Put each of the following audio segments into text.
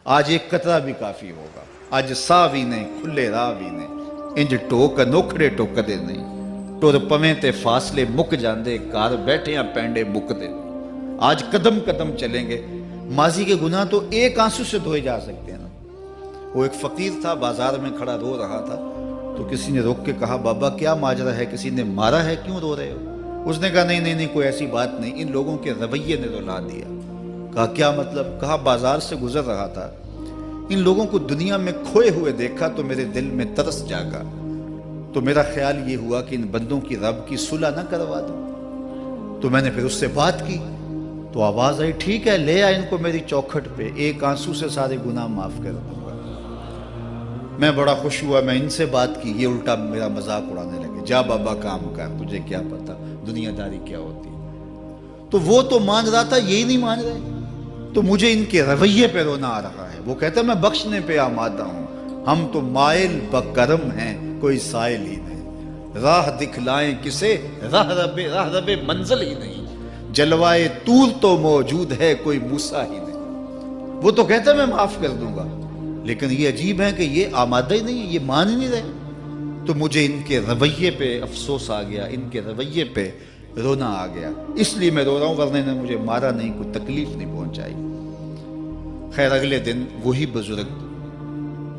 آج ایک قطرہ بھی کافی ہوگا، اج ساہ بھی نہیں کھلے راہ بھی نہیں، انج ٹوک انوکھڑے ٹوکدے نہیں، ٹر پویں تے فاصلے مک جاندے، گھر بیٹھیاں پینڈے مکدے نہیں۔ آج قدم قدم چلیں گے۔ ماضی کے گناہ تو ایک آنسو سے دھوئے جا سکتے ہیں نا۔ وہ ایک فقیر تھا، بازار میں کھڑا رو رہا تھا، تو کسی نے روک کے کہا بابا کیا ماجرا ہے، کسی نے مارا ہے، کیوں رو رہے ہو؟ اس نے کہا نہیں کوئی ایسی بات نہیں، ان لوگوں کے رویے نے رلا دیا۔ کہا کیا مطلب؟ کہا بازار سے گزر رہا تھا، ان لوگوں کو دنیا میں کھوئے ہوئے دیکھا تو میرے دل میں ترس جاگا، تو میرا خیال یہ ہوا کہ ان بندوں کی رب کی صلح نہ کروا دوں۔ تو میں نے پھر اس سے بات کی، تو آواز آئی ٹھیک ہے لے آ ان کو میری چوکھٹ پہ، ایک آنسو سے سارے گناہ معاف کر دوں گا۔ میں بڑا خوش ہوا، میں ان سے بات کی، یہ الٹا میرا مذاق اڑانے لگے، جا بابا کام کر، تجھے کیا پتا دنیا داری کیا ہوتی ہے۔ تو وہ تو مان رہا تھا، یہی نہیں مان رہے، تو مجھے ان کے رویے پہ رونا آ رہا ہے۔ وہ کہتا ہے میں بخشنے پہ آمادہ ہوں، ہم تو مائل بکرم ہیں، کوئی سائل ہی نہیں، راہ دکھلائیں کسے، راہ رب منزل ہی نہیں، جلوائے طور تو موجود ہے، کوئی موسیٰ ہی نہیں۔ وہ تو کہتا ہے میں معاف کر دوں گا، لیکن یہ عجیب ہے کہ یہ آمادہ ہی نہیں ہے، یہ مان ہی نہیں رہے۔ تو مجھے ان کے رویے پہ افسوس آ گیا، ان کے رویے پہ رونا آ گیا، اس لیے میں رو رہا ہوں، ورنہ نے مجھے مارا نہیں، کوئی تکلیف نہیں پہنچائی۔ خیر اگلے دن وہی بزرگ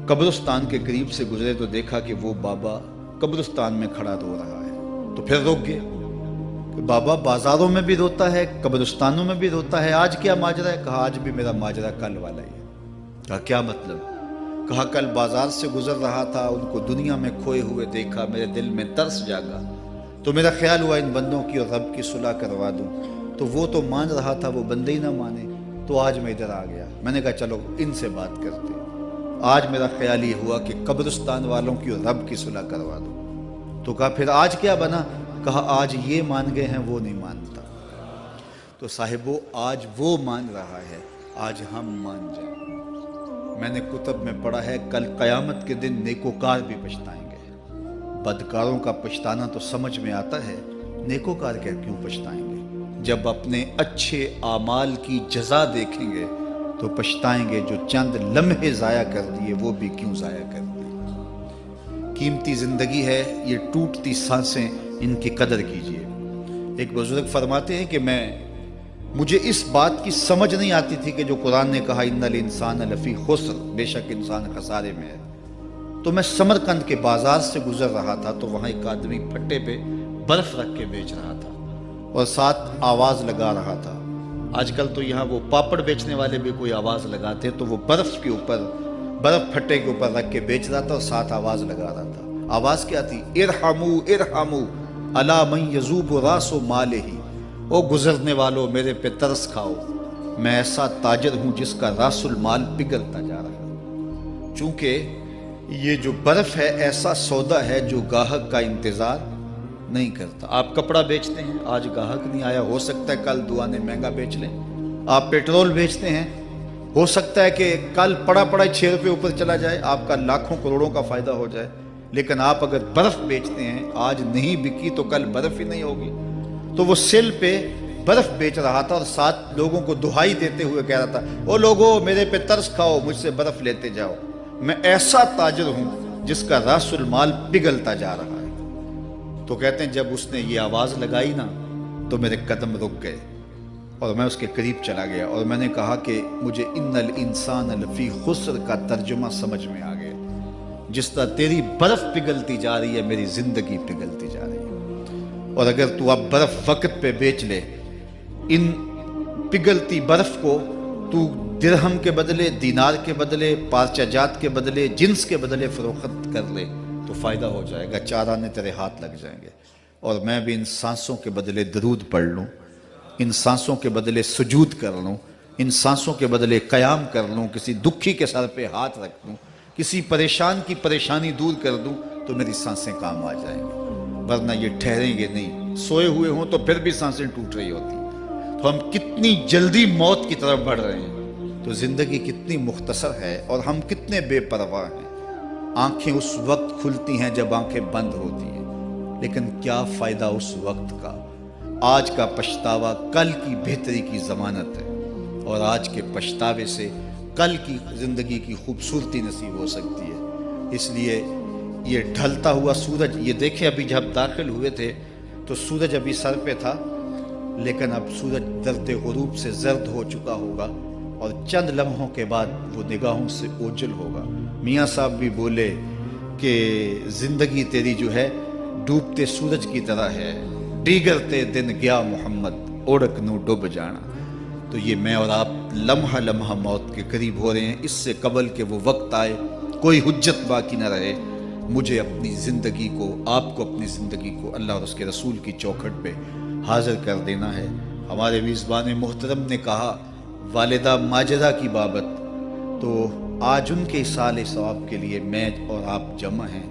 قبرستان کے قریب سے گزرے تو دیکھا کہ وہ بابا قبرستان میں کھڑا رو رہا ہے، تو پھر روک گیا کہ بابا بازاروں میں بھی روتا ہے، قبرستانوں میں بھی روتا ہے، آج کیا ماجرا ہے؟ کہا آج بھی میرا ماجرا کل والا ہی ہے۔ کہا کیا مطلب؟ کہا کل بازار سے گزر رہا تھا، ان کو دنیا میں کھوئے ہوئے دیکھا، میرے دل میں ترس جاگا، تو میرا خیال ہوا ان بندوں کی اور رب کی صلح کروا دوں، تو وہ تو مان رہا تھا، وہ بندے ہی نہ مانے، تو آج میں ادھر آ گیا۔ میں نے کہا چلو ان سے بات کرتے۔ آج میرا خیال یہ ہوا کہ قبرستان والوں کی اور رب کی صلح کروا دوں۔ تو کہا پھر آج کیا بنا؟ کہا آج یہ مان گئے ہیں، وہ نہیں مانتا۔ تو صاحبو آج وہ مان رہا ہے، آج ہم مان جائیں۔ میں نے کتب میں پڑھا ہے کل قیامت کے دن نیکوکار بھی پچھتائیں گے۔ بدکاروں کا پچھتانا تو سمجھ میں آتا ہے، نیکوکار کیوں پچھتائیں گے؟ جب اپنے اچھے اعمال کی جزا دیکھیں گے تو پچھتائیں گے، جو چند لمحے ضائع کر دیے وہ بھی کیوں ضائع کر دیے۔ قیمتی زندگی ہے، یہ ٹوٹتی سانسیں، ان کی قدر کیجیے۔ ایک بزرگ فرماتے ہیں کہ مجھے اس بات کی سمجھ نہیں آتی تھی کہ جو قرآن نے کہا ان الانسان لفی خسر، بے شک انسان خسارے میں ہے، تو میں سمرقند کے بازار سے گزر رہا تھا تو وہاں ایک آدمی پھٹے پہ برف رکھ کے بیچ رہا تھا اور ساتھ آواز لگا رہا تھا۔ آج کل تو یہاں وہ پاپڑ بیچنے والے بھی کوئی آواز لگاتے، تو وہ برف پھٹے کے اوپر رکھ کے بیچ رہا تھا اور ساتھ آواز لگا رہا تھا۔ آواز کیا تھی؟ ارحمو ارحمو الا من یذوب راس مالہ، او گزرنے والوں میرے پہ ترس کھاؤ، میں ایسا تاجر ہوں جس کا راس المال پگھلتا جا رہا ہے۔ چونکہ یہ جو برف ہے ایسا سودا ہے جو گاہک کا انتظار نہیں کرتا۔ آپ کپڑا بیچتے ہیں، آج گاہک نہیں آیا، ہو سکتا ہے کل دعانے مہنگا بیچ لیں۔ آپ پیٹرول بیچتے ہیں، ہو سکتا ہے کہ کل پڑا 6 روپے اوپر چلا جائے، آپ کا لاکھوں کروڑوں کا فائدہ ہو جائے۔ لیکن آپ اگر برف بیچتے ہیں، آج نہیں بکی تو کل برف ہی نہیں ہوگی۔ تو وہ سل پہ برف بیچ رہا تھا اور ساتھ لوگوں کو دہائی دیتے ہوئے کہہ رہا تھا، او لوگو میرے پہ ترس کھاؤ، مجھ سے برف لیتے جاؤ، میں ایسا تاجر ہوں جس کا راس المال پگھلتا جا رہا ہے۔ تو کہتے ہیں جب اس نے یہ آواز لگائی نا تو میرے قدم رک گئے اور میں اس کے قریب چلا گیا اور میں نے کہا کہ مجھے ان الانسان لفی خسر کا ترجمہ سمجھ میں آ گیا۔ جس طرح تیری برف پگھلتی جا رہی ہے، میری زندگی پگھلتی جا رہی ہے، اور اگر تو اب برف وقت پہ بیچ لے، ان پگھلتی برف کو تو درہم کے بدلے، دینار کے بدلے، پارچہ جات کے بدلے، جنس کے بدلے فروخت کر لے تو فائدہ ہو جائے گا، 4 آنے تیرے ہاتھ لگ جائیں گے۔ اور میں بھی ان سانسوں کے بدلے درود پڑھ لوں، ان سانسوں کے بدلے سجود کر لوں، ان سانسوں کے بدلے قیام کر لوں، کسی دکھی کے سر پہ ہاتھ رکھ دوں، کسی پریشان کی پریشانی دور کر دوں تو میری سانسیں کام آ جائیں گی، ورنہ یہ ٹھہریں گے نہیں۔ سوئے ہوئے ہوں تو پھر بھی سانسیں ٹوٹ رہی ہوتی ہیں۔ تو ہم کتنی جلدی موت کی طرف بڑھ رہے ہیں، تو زندگی کتنی مختصر ہے اور ہم کتنے بے پرواہ ہیں۔ آنکھیں اس وقت کھلتی ہیں جب آنکھیں بند ہوتی ہیں، لیکن کیا فائدہ اس وقت کا؟ آج کا پچھتاوا کل کی بہتری کی ضمانت ہے، اور آج کے پچھتاوے سے کل کی زندگی کی خوبصورتی نصیب ہو سکتی ہے۔ اس لیے یہ ڈھلتا ہوا سورج، یہ دیکھیں ابھی جب داخل ہوئے تھے تو سورج ابھی سر پہ تھا، لیکن اب سورج درد غروب سے زرد ہو چکا ہوگا اور چند لمحوں کے بعد وہ نگاہوں سے اوجھل ہوگا۔ میاں صاحب بھی بولے کہ زندگی تیری جو ہے ڈوبتے سورج کی طرح ہے، ڈیگرتے دن گیا محمد اوڑک نو ڈوب جانا۔ تو یہ میں اور آپ لمحہ لمحہ موت کے قریب ہو رہے ہیں۔ اس سے قبل کہ وہ وقت آئے کوئی حجت باقی نہ رہے، مجھے اپنی زندگی کو، آپ کو اپنی زندگی کو اللہ اور اس کے رسول کی چوکھٹ پہ حاضر کر دینا ہے۔ ہمارے میزبان محترم نے کہا والدہ ماجدہ کی بابت، تو آج ان کے اصالِ ثواب کے لیے میں اور آپ جمع ہیں۔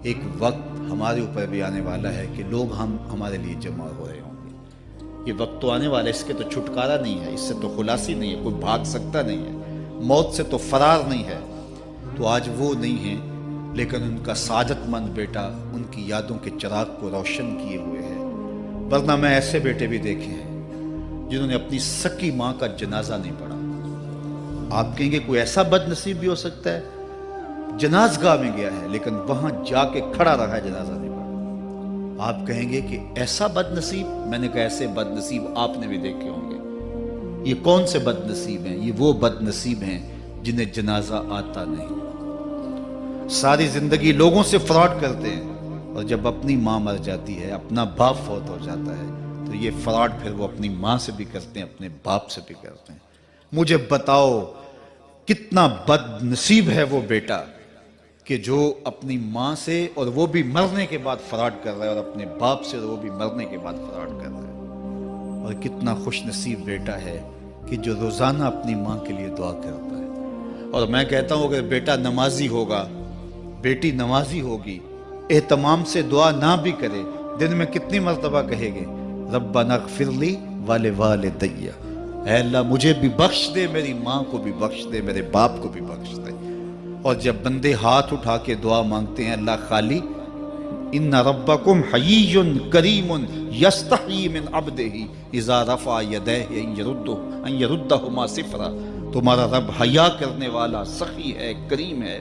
ایک وقت ہمارے اوپر بھی آنے والا ہے کہ لوگ ہمارے لیے جمع ہو رہے ہوں گے۔ یہ وقت تو آنے والا ہے، اس کے تو چھٹکارا نہیں ہے، اس سے تو خلاصی نہیں ہے، کوئی بھاگ سکتا نہیں ہے، موت سے تو فرار نہیں ہے۔ تو آج وہ نہیں ہیں، لیکن ان کا سعادت مند بیٹا ان کی یادوں کے چراغ کو روشن کیے ہوئے ہے۔ ورنہ میں ایسے بیٹے بھی دیکھے ہیں جنہوں نے اپنی سکی ماں کا جنازہ نہیں پڑھا۔ آپ کہیں گے کوئی ایسا بد نصیب بھی ہو سکتا ہے، جنازگاہ میں گیا ہے لیکن وہاں جا کے کھڑا رہا ہے، جنازہ نہیں پڑھا۔ آپ کہیں گے کہ ایسا بد نصیب؟ میں نے کہا ایسے بد نصیب آپ نے بھی دیکھے ہوں گے۔ یہ کون سے بد نصیب ہیں؟ یہ وہ بد نصیب ہیں جنہیں جنازہ آتا نہیں، ساری زندگی لوگوں سے فراڈ کرتے ہیں، اور جب اپنی ماں مر جاتی ہے، اپنا باپ فوت ہو جاتا ہے، تو یہ فراڈ پھر وہ اپنی ماں سے بھی کرتے ہیں، اپنے باپ سے بھی کرتے ہیں۔ مجھے بتاؤ کتنا بد نصیب ہے وہ بیٹا کہ جو اپنی ماں سے، اور وہ بھی مرنے کے بعد فراڈ کر رہا ہے، اور اپنے باپ سے وہ بھی مرنے کے بعد فراڈ کر رہا ہے۔ اور کتنا خوش نصیب بیٹا ہے کہ جو روزانہ اپنی ماں کے لیے دعا کرتا ہے۔ اور میں کہتا ہوں اگر بیٹا نمازی ہوگا، بیٹی نمازی ہوگی، اہتمام سے دعا نہ بھی کرے، دن میں کتنی مرتبہ کہے گے ربنا اغفر لی ولوالدی، اے اللہ مجھے بھی بخش دے، میری ماں کو بھی بخش دے، میرے باپ کو بھی بخش دے۔ اور جب بندے ہاتھ اٹھا کے دعا مانگتے ہیں اللہ خالی ان ربکم حیی کریم یستحیی من عبدہ اذا رفع یدیہ ان یردہما صفرا، تمہارا رب حیا کرنے والا سخی ہے، کریم ہے۔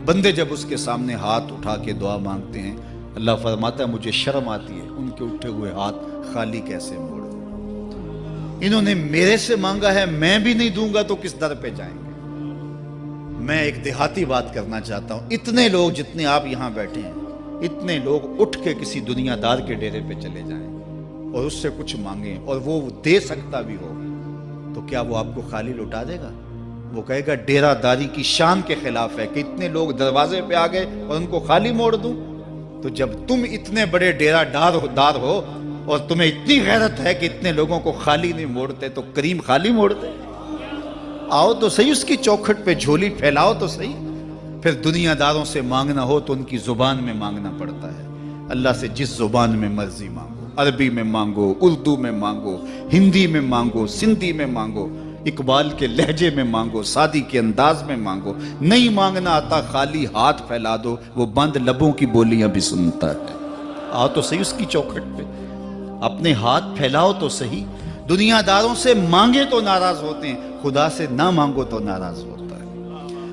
بندے جب اس کے سامنے ہاتھ اٹھا کے دعا مانگتے ہیں، اللہ فرماتا ہے مجھے شرم آتی ہے ان کے اٹھے ہوئے ہاتھ خالی کیسے موڑ دوں۔ انہوں نے میرے سے مانگا ہے، میں بھی نہیں دوں گا تو کس در پہ جائیں گے۔ میں ایک دیہاتی بات کرنا چاہتا ہوں، اتنے لوگ جتنے آپ یہاں بیٹھے ہیں، اتنے لوگ اٹھ کے کسی دنیا دار کے ڈیرے پہ چلے جائیں اور اس سے کچھ مانگیں اور وہ دے سکتا بھی ہو، تو کیا وہ آپ کو خالی لوٹا دے گا؟ وہ کہے گا ڈیرہ داری کی شان کے خلاف ہے کہ اتنے لوگ دروازے پہ آ گئے اور ان کو خالی موڑ دوں۔ تو جب تم اتنے بڑے ڈیرہ دار ہو اور تمہیں اتنی غیرت ہے کہ اتنے لوگوں کو خالی نہیں موڑتے، تو کریم خالی موڑتے؟ آؤ تو صحیح اس کی چوکھٹ پہ جھولی پھیلاؤ تو صحیح۔ پھر دنیا داروں سے مانگنا ہو تو ان کی زبان میں مانگنا پڑتا ہے۔ اللہ سے جس زبان میں مرضی مانگو، عربی میں مانگو، اردو میں مانگو، ہندی میں مانگو، سندھی میں مانگو، اقبال کے لہجے میں مانگو، سادی کے انداز میں مانگو۔ نہیں مانگنا آتا خالی ہاتھ پھیلا دو، وہ بند لبوں کی بولیاں بھی سنتا ہے۔ آؤ تو صحیح اس کی چوکھٹ پہ، اپنے ہاتھ پھیلاؤ تو صحیح۔ دنیا داروں سے مانگے تو ناراض ہوتے ہیں، خدا سے نہ مانگو تو ناراض ہوتا ہے۔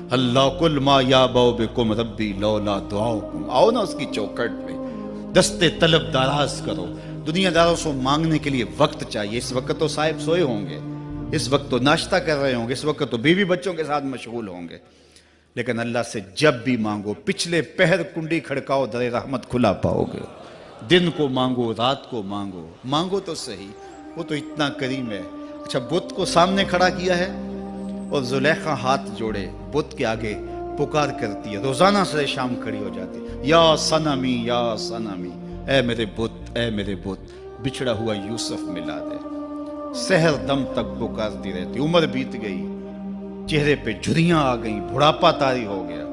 اللہ کل ما یابو بکم ربی لولا دعاؤکم، آؤ نا اس کی چوکھٹ پہ، دستے طلب دراز کرو۔ دنیا داروں سے مانگنے کے لیے وقت چاہیے۔ اس وقت تو صاحب سوئے ہوں گے، اس وقت تو ناشتہ کر رہے ہوں گے، اس وقت تو بیوی بچوں کے ساتھ مشغول ہوں گے، لیکن اللہ سے جب بھی مانگو، پچھلے پہر کنڈی کھڑکاؤ، در رحمت کھلا پاؤ گے۔ دن کو مانگو، رات کو مانگو، مانگو تو صحیح، وہ تو اتنا کریم ہے۔ اچھا بت کو سامنے کھڑا کیا ہے اور زلیخا ہاتھ جوڑے بت کے آگے پکار کرتی ہے، روزانہ سے شام کھڑی ہو جاتی ہے، یا صنمی یا صنمی، اے میرے بت، اے میرے بت، بچھڑا ہوا یوسف ملا دے۔ سحر دم تک پکارتی رہتی، عمر بیت گئی، چہرے پہ جھریاں آ گئیں، بڑھاپا طاری ہو گیا۔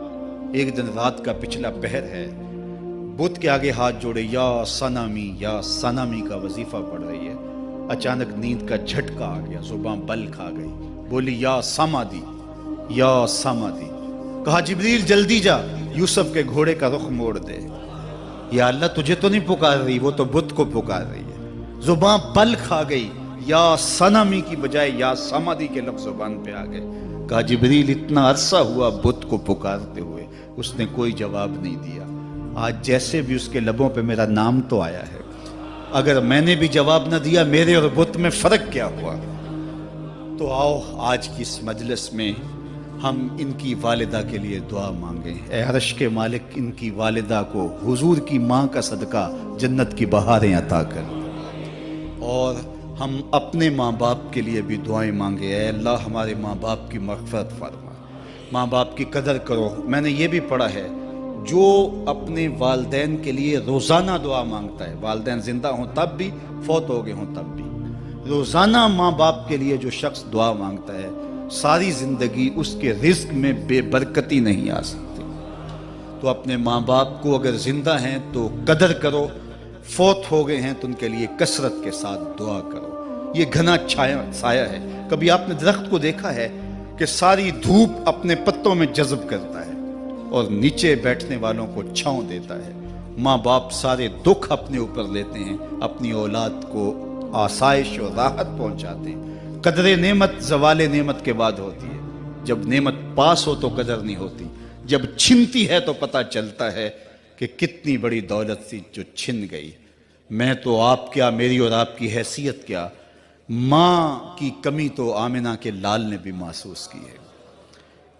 ایک دن رات کا پچھلا پہر ہے، بت کے آگے ہاتھ جوڑے یا صنمی کا وظیفہ پڑھ رہی ہے۔ اچانک نیند کا جھٹکا آ گیا، زبان بل کھا گئی، بولی یا سمادی، یا سمادی۔ کہا جبریل جلدی جا، یوسف کے گھوڑے کا رخ موڑ دے۔ یا اللہ تجھے تو نہیں پکار رہی، وہ تو بت کو پکار رہی ہے۔ زبان بل کھا گئی، یا صنمی کی بجائے یا سمادی کے لفظ زبان پہ آ گئے۔ کہا جبریل اتنا عرصہ ہوا بت کو پکارتے ہوئے، اس نے کوئی جواب نہیں دیا، آج جیسے بھی اس کے لبوں پہ میرا نام تو آیا ہے، اگر میں نے بھی جواب نہ دیا میرے اور بت میں فرق کیا ہوا؟ تو آؤ آج کی اس مجلس میں ہم ان کی والدہ کے لیے دعا مانگیں۔ اے عرش کے مالک، ان کی والدہ کو حضور کی ماں کا صدقہ جنت کی بہاریں عطا کر، اور ہم اپنے ماں باپ کے لیے بھی دعائیں مانگے۔ اے اللہ ہمارے ماں باپ کی مغفرت فرما، ماں باپ کی قدر کرو۔ میں نے یہ بھی پڑھا ہے، جو اپنے والدین کے لیے روزانہ دعا مانگتا ہے، والدین زندہ ہوں تب بھی، فوت ہو گئے ہوں تب بھی، روزانہ ماں باپ کے لیے جو شخص دعا مانگتا ہے، ساری زندگی اس کے رزق میں بے برکتی نہیں آ سکتی۔ تو اپنے ماں باپ کو اگر زندہ ہیں تو قدر کرو، فوت ہو گئے ہیں تو ان کے لیے کثرت کے ساتھ دعا کرو۔ یہ گھنا سایہ ہے۔ کبھی آپ نے درخت کو دیکھا ہے کہ ساری دھوپ اپنے پتوں میں جذب کرتا ہے اور نیچے بیٹھنے والوں کو چھاؤں دیتا ہے؟ ماں باپ سارے دکھ اپنے اوپر لیتے ہیں، اپنی اولاد کو آسائش اور راحت پہنچاتے ہیں۔ قدر نعمت زوال نعمت کے بعد ہوتی ہے، جب نعمت پاس ہو تو قدر نہیں ہوتی، جب چھنتی ہے تو پتہ چلتا ہے کہ کتنی بڑی دولت تھی جو چھن گئی۔ میں تو آپ کیا، میری اور آپ کی حیثیت کیا، ماں کی کمی تو آمنہ کے لال نے بھی محسوس کی ہے۔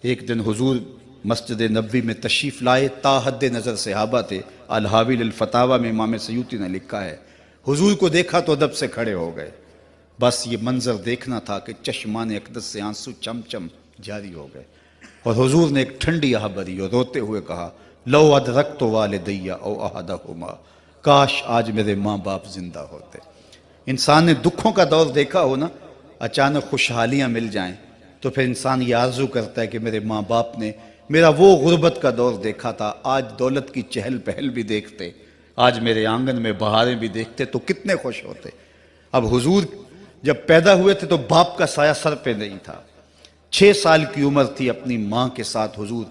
ایک دن حضور مسجد نبوی میں تشریف لائے، تا حد نظر صحابہ تھے۔ الحاوی للفتاوی میں امام سیوطی نے لکھا ہے، حضور کو دیکھا تو ادب سے کھڑے ہو گئے، بس یہ منظر دیکھنا تھا کہ چشمان اقدس سے آنسو چم چم جاری ہو گئے، اور حضور نے ایک ٹھنڈی آہ بھری اور روتے ہوئے کہا، لو ادرکت والدی او احدہما، کاش آج میرے ماں باپ زندہ ہوتے۔ انسان نے دکھوں کا دور دیکھا ہو نا، اچانک خوشحالیاں مل جائیں تو پھر انسان یہ آرزو کرتا ہے کہ میرے ماں باپ نے میرا وہ غربت کا دور دیکھا تھا، آج دولت کی چہل پہل بھی دیکھتے، آج میرے آنگن میں بہاریں بھی دیکھتے تو کتنے خوش ہوتے۔ اب حضور جب پیدا ہوئے تھے تو باپ کا سایہ سر پہ نہیں تھا، 6 سال کی عمر تھی، اپنی ماں کے ساتھ حضور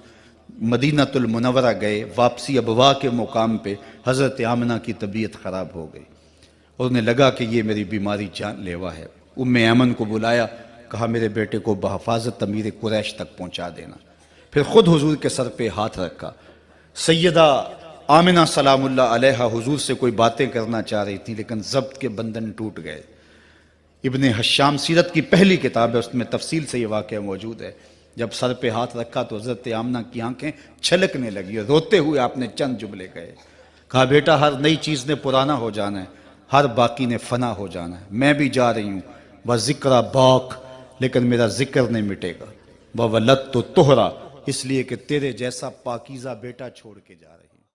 مدینہ المنورہ گئے، واپسی ابوا کے مقام پہ حضرت آمنہ کی طبیعت خراب ہو گئی، اور انہیں لگا کہ یہ میری بیماری جان لیوا ہے۔ ام ایمن کو بلایا، کہا میرے بیٹے کو بحفاظت امیر قریش تک پہنچا دینا، پھر خود حضور کے سر پہ ہاتھ رکھا۔ سیدہ آمنہ سلام اللہ علیہا حضور سے کوئی باتیں کرنا چاہ رہی تھی، لیکن ضبط کے بندھن ٹوٹ گئے۔ ابن حشام سیرت کی پہلی کتاب ہے، اس میں تفصیل سے یہ واقعہ موجود ہے۔ جب سر پہ ہاتھ رکھا تو حضرت آمنہ کی آنکھیں چھلکنے لگی اور روتے ہوئے آپ نے چند جملے کہے، کہا بیٹا ہر نئی چیز نے پرانا ہو جانا ہے، ہر باقی نے فنا ہو جانا ہے، میں بھی جا رہی ہوں، وذکر باق، لیکن میرا ذکر نہیں مٹے گا، وولدت طہرا، اس لیے کہ تیرے جیسا پاکیزہ بیٹا چھوڑ کے جا رہی